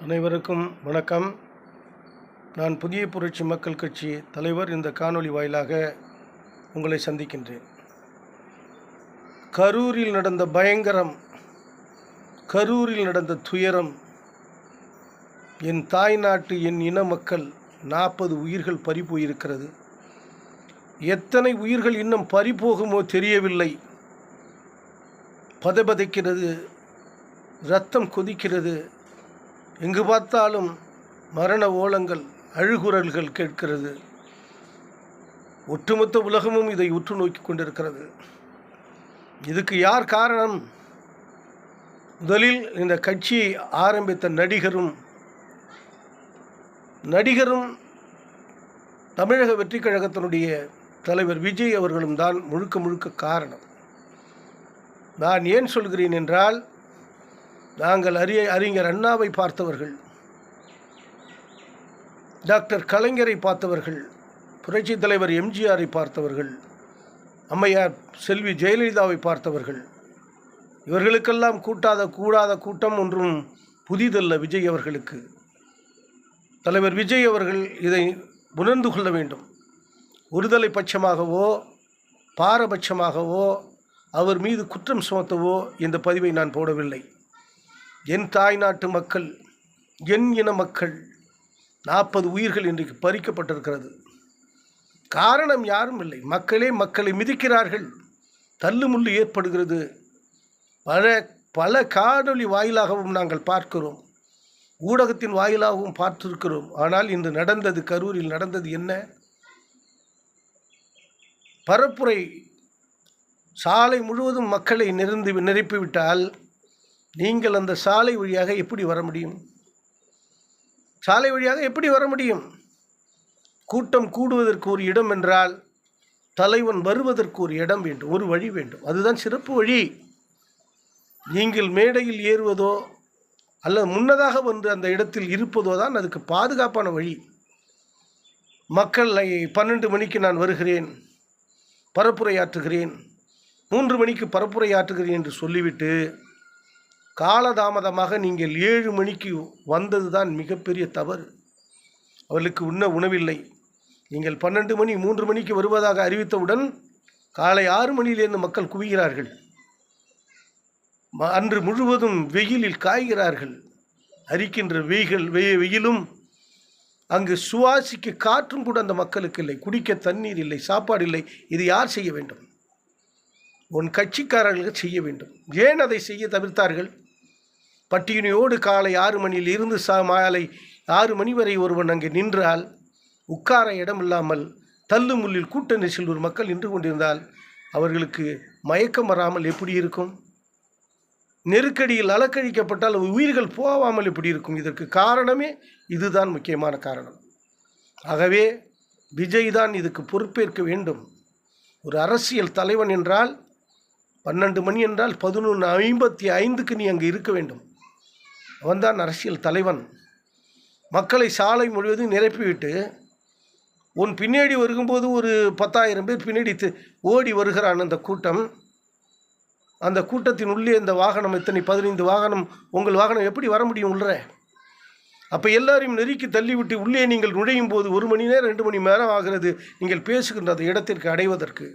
அனைவருக்கும் வணக்கம். நான் புதிய புரட்சி மக்கள் கட்சி தலைவர். இந்த காணொளி வாயிலாக உங்களை சந்திக்கின்றேன். கரூரில் நடந்த பயங்கரம், கரூரில் நடந்த துயரம், என் தாய் நாட்டு என் இன மக்கள் 40 உயிர்கள் பறிபோயிருக்கிறது. எத்தனை உயிர்கள் இன்னும் பறிபோகுமோ தெரியவில்லை. பதபதைக்கிறது, இரத்தம் கொதிக்கிறது. எங்கு பார்த்தாலும் மரண ஓலங்கள், அழுகுரல்கள் கேட்கிறது. ஒட்டுமொத்த உலகமும் இதை உற்று நோக்கி கொண்டிருக்கிறது. இதுக்கு யார் காரணம்? முதலில் இந்த கட்சியை ஆரம்பித்த நடிகரும் தமிழக வெற்றி கழகத்தினுடைய தலைவர் விஜய் அவர்களும் தான் முழுக்க காரணம். நான் ஏன் சொல்கிறேன் என்றால், நாங்கள் அறிஞர் அண்ணாவை பார்த்தவர்கள், டாக்டர் கலைஞரை பார்த்தவர்கள், புரட்சி தலைவர் எம்ஜிஆரை பார்த்தவர்கள், அம்மையார் செல்வி ஜெயலலிதாவை பார்த்தவர்கள். இவர்களுக்கெல்லாம் கூடாத கூட்டம் ஒன்றும் புதிதல்ல. விஜய் அவர்களுக்கு, தலைவர் விஜய் அவர்கள் இதை உணர்ந்து கொள்ள வேண்டும். ஒருதலை பட்சமாகவோ பாரபட்சமாகவோ அவர் மீது குற்றம் சுமத்தவோ இந்த பதிவை நான் போடவில்லை. என் தாய் நாட்டு மக்கள், என் இன மக்கள் 40 உயிர்கள் இன்றைக்கு பறிக்கப்பட்டிருக்கிறது. காரணம் யாரும் இல்லை. மக்களை மிதிக்கிறார்கள். தள்ளுமுள்ளு ஏற்படுகிறது. பல காணொளி வாயிலாகவும் நாங்கள் பார்க்கிறோம், ஊடகத்தின் வாயிலாகவும் பார்த்திருக்கிறோம். ஆனால் இன்று நடந்தது, கரூரில் நடந்தது என்ன? பரப்புரை சாலை முழுவதும் மக்களை நிரப்பிவிட்டால் நீங்கள் அந்த சாலை வழியாக எப்படி வர முடியும்? கூட்டம் கூடுவதற்கு ஒரு இடம் என்றால், தலைவன் வருவதற்கு ஒரு இடம் வேண்டும், ஒரு வழி வேண்டும். அதுதான் சிறப்பு வழி. நீங்கள் மேடையில் ஏறுவதோ அல்லது முன்னதாக வந்து அந்த இடத்தில் இருப்பதோ தான் அதுக்கு பாதுகாப்பான வழி. மக்களை 12 மணிக்கு நான் வருகிறேன், பரப்புரையாற்றுகிறேன், 3 மணிக்கு பரப்புரையாற்றுகிறேன் என்று சொல்லிவிட்டு காலதாமதமாக நீங்கள் 7 மணிக்கு வந்தது தான் மிகப்பெரிய தவறு. அவர்களுக்கு உணவில்லை. நீங்கள் 12 மணி 3 மணிக்கு வருவதாக அறிவித்தவுடன் காலை 6 மணியிலிருந்து மக்கள் குவிகிறார்கள். அன்று முழுவதும் வெயிலில் காய்கிறார்கள். அரிக்கின்ற வெயிலும், அங்கு சுவாசிக்க காற்றும் கூட அந்த மக்களுக்கு இல்லை, குடிக்க தண்ணீர் இல்லை, சாப்பாடு இல்லை. இது யார் செய்ய வேண்டும்? உன் கட்சிக்காரர்களுக்கு செய்ய வேண்டும். ஏன் அதை செய்ய தவிர்த்தார்கள்? பட்டியலையோடு காலை 6 மணியிலிருந்து மாலை 6 மணி வரை ஒருவன் அங்கே நின்றால், உட்கார இடம் இல்லாமல் தள்ளுமுள்ளில் கூட்ட நெரிசல் ஒரு மக்கள் நின்று கொண்டிருந்தால் அவர்களுக்கு மயக்கம் வராமல் எப்படி இருக்கும்? நெருக்கடியில் அலக்கழிக்கப்பட்டால் உயிர்கள் போகாமல் எப்படி இருக்கும்? இதற்கு காரணமே இதுதான் முக்கியமான காரணம். ஆகவே விஜய் தான் இதுக்கு பொறுப்பேற்க வேண்டும். ஒரு அரசியல் தலைவன் என்றால் 12 மணி என்றால் 11:55 நீ அங்கே இருக்க வேண்டும். அவன்தான் அரசியல் தலைவன். மக்களை சாலை முழுவதும் நிரப்பிவிட்டு உன் பின்னாடி வரும்போது ஒரு 10,000 பேர் பின்னாடி ஓடி வருகிறான் அந்த கூட்டம். அந்த கூட்டத்தின் உள்ளே இந்த வாகனம் எத்தனை 15 வாகனம், உங்கள் வாகனம் எப்படி வர முடியும் உள்ள? அப்போ எல்லாரையும் நெருக்கி தள்ளிவிட்டு உள்ளே நீங்கள் நுழையும் போது 1 மணி நேரம் 2 மணி நேரம் ஆகிறது நீங்கள் பேசுகின்ற அந்த இடத்திற்கு அடைவதற்கு.